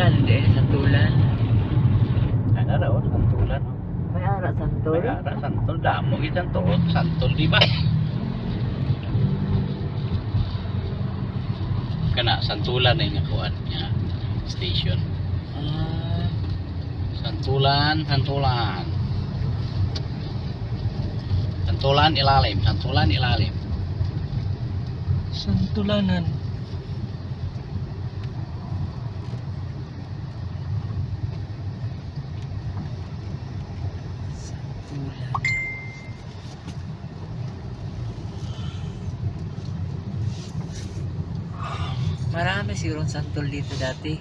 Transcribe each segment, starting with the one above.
Santulan, hindi santulan. Ano raw, santulan. No? May ara santol. May ara, santol. Damo isang tuot, santol, di ba? Kana, santulan na yung nakuhaan niya. Station. Santulan, santulan. Santulan ilalim, santulan ilalim. Santulanan. Marami sigurong santol dito dati.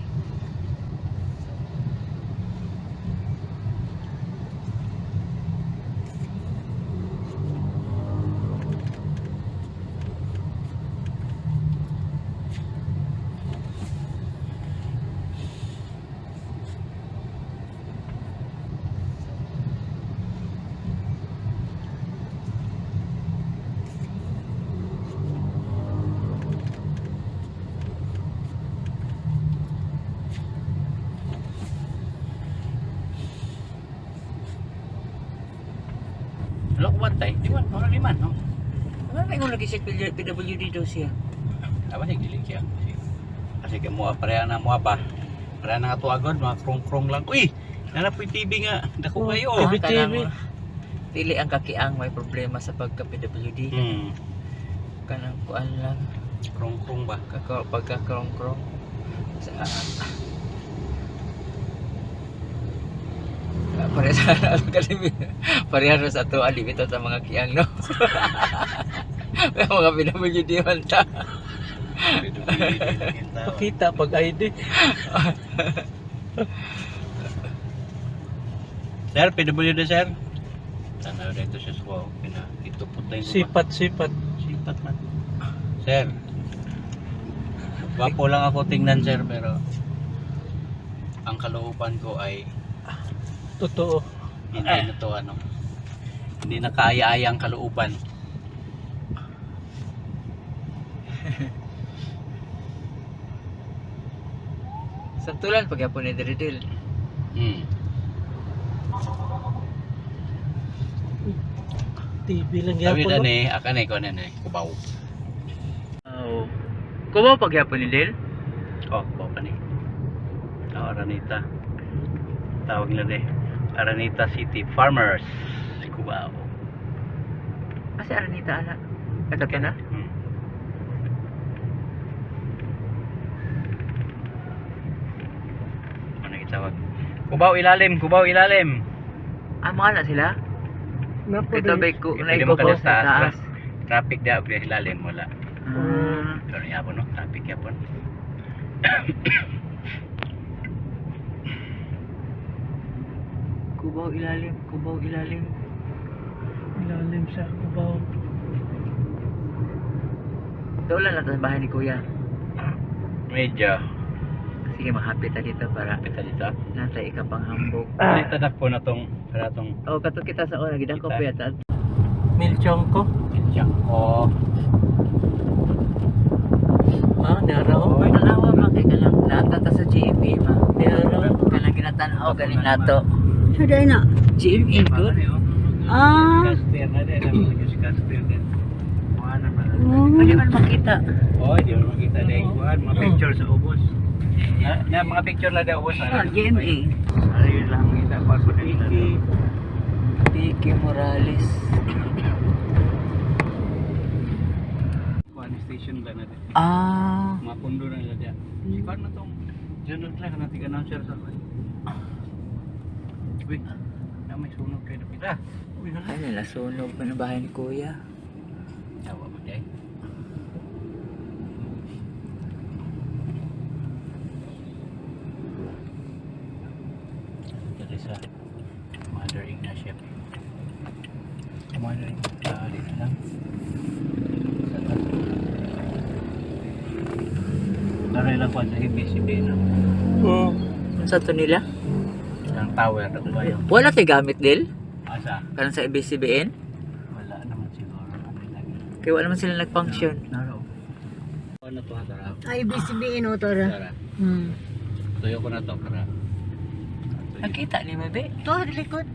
Ano ko bantay? Di ba? Orang liman, no? Ano na yung lagi siya PWD daw siya? Apa sih giling siya? Kasi kaya mo pareha na mo pa. Pareha na nga tuwagon, mga krong-krong lang. Uy! Nanap yung TV nga. Dako kayo. TV. Pili ang kakiang may problema sa pagka-PWD. Kanang kuan lang. Krong-krong ba? Pagka-krong-krong. Sa pareha sa ato alibito sa mga kiang, no? May mga PWD man ta. Pakita pag ID. Sir, PWD sir. Tanaw dito siya sa ito putay ko. Sipat. Sipat man. Sir. Gwapo lang ako tingnan sir pero ang kalooban ko ay Totoo. hindi na to ano. Hindi na kaaya-aya ang kalooban. Santulan pagyapon ni Diridil. TV lang Sabi yapon. na ni, akan ko na ni, kubaw. Oh. Kumo pagyapon ni Dil? Oh, kubaw pa ni. Aranita. Tawag nila de. Aranita City Farmers. Kubaw. Kasi Aranita ana. Ito ka na? Ano itawag? Kubaw ilalim, kubaw ilalim. Ah, mga na sila? Ito ba ko na Pwede mo ikaw kada sa taas? Traffic da, pwede ilalim wala. Ah, Pero yapon no, traffic yapon. kubaw ilalim, kubaw ilalim. Ilalim sa kubaw. Daulan na sa bahay ni Kuya. Medyo. Sige, mahapit na dito para Kita dito. natay ka pang hambog. Dito na po na tong, para tong Oh, kato kita sa oras, gidang ko Kita. pa yata. Milchongko. Oh. Ah, naraw. May nalawa man kay kanang natata sa GMA ma. Naraw. Kanang ginatanaw galing nato. Sudah nak. GMA good. Ah. Caster na din, ang mga caster din. Kuha naman. Pwede man makita. Oh, di mo makita din kuha, mga picture sa ubos. Na mga picture na daw ubos. Ah, GMA. Ayun lang kita pa ko dito. Vicky Morales. Kuha station ba na din. Ah. Mga pundo na nila diyan. Si kuha na tong General lang nating announcer sa kuha. Uy, na may sunog kayo na pita. Uy, na. Ay, nasunog pa ng bahay ni Kuya. Tawa mo day. Dito sa Mother Ignacia. Mother Ignacia dito lang. Sa taas. Naray lang ko sa ABCB na. Oh. Ano sa to nila? Ang tower na ko ba yun? Wala kay gamit Dil? Asa? Kanang sa ABCBN? Wala naman siguro. Kaya wala naman sila nag-function. Naro. Ano to hatara? Ay, BCBN o, Tora. Tara. Tuyo ko na to para. Nakita ni mo, be? Ito, likod.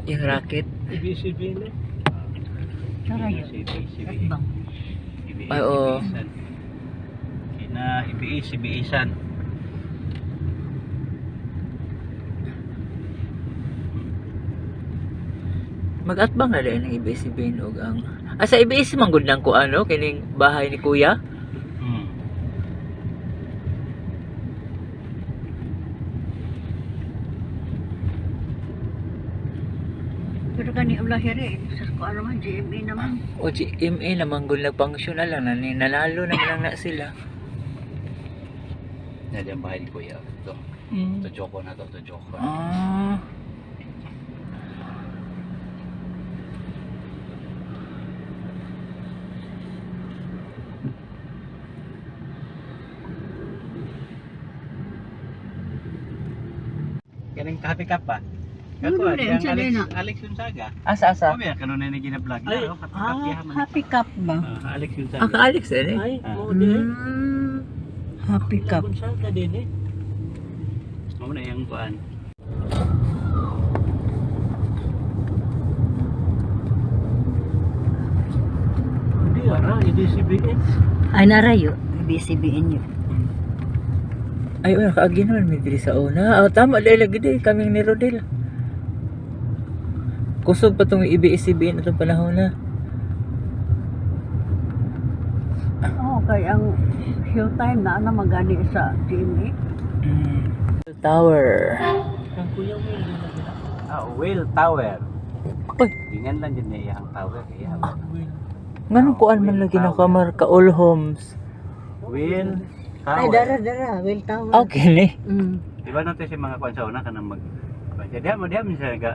Yung racket. IBCB na. Tara yun. Bang. Ay, oo. Kina ibiisan. Mag-atbang na rin ang IBS-CBN og ang... sa IBS manggod lang ko ano, kining bahay ni Kuya. Hmm. Pero kani ulah here, sa ko ano man GMA naman. O GMA na manggod nagpangsyon na lang, nanalo na lang na sila. Yan bahay ni Kuya. Ito. Mm. Ito Joko na to. Ito Joko. Ah. Kaning happy cup ba? Ano Kato, na yun, yang siya din, Alex Gonzaga. Asa? Sabi yan, kanunay na gina-vlog na. Ay. Happy cup yaman. Happy cup ba? Alex Gonzaga. Ang ka-Alex eh. Ay, Ah. mo din. Happy cup. Saan ka din eh? Ano na yung kuan? Hindi, ara, IBCBN. Ay, narayo. BCBN yun. Ay, wala kaagi naman may diri sa una. Tama, dahil lagi din. Kaming ni Rodel. Kusog pa itong IBS-CBN itong panahon na. Oo, kaya ang showtime na magani sa GMA. Tower. Ang kuya mo yun na sila. Whale Tower. Uy, Dingan lang yun niya ang tower. Kaya ganun kuan man lagi nakamarka all homes. Whale Tower. Ay, dara, Will Tower. Okay ni. Di ba natin si mga kuan sa una ka na mag... Diyan mo siya ka...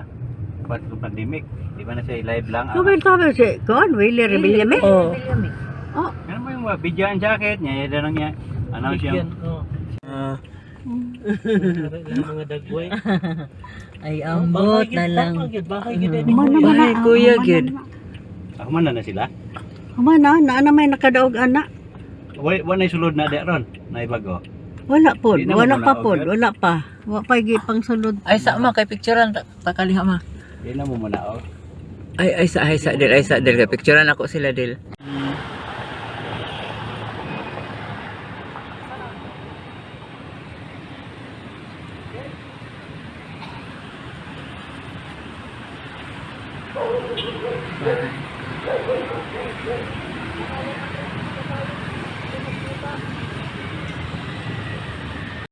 Kuan ng pandemic. Di ba na siya live lang? So, Will Tower si Kuan, Willie Rebillame. Oo. Oh, Ganun mo yung mga video ang jacket niya. Yan lang niya. Announce Yan, yung... oh. Ah, Ara lang mga dagway. ay ambot na lang. Bahay gid eh. Bahay, kuya, gid. Ako man na sila. Humana, na may nakadaog anak. Wala na sulod na di ron. Na ibago. Wala po, Di na mo wala muna pa po, order? wala pa. Wala pa pang sulod. ay sa ma kay picturean takaliha ma. Di na mo muna oh. Ay sa Del kay picturean ako sila Del. Bye.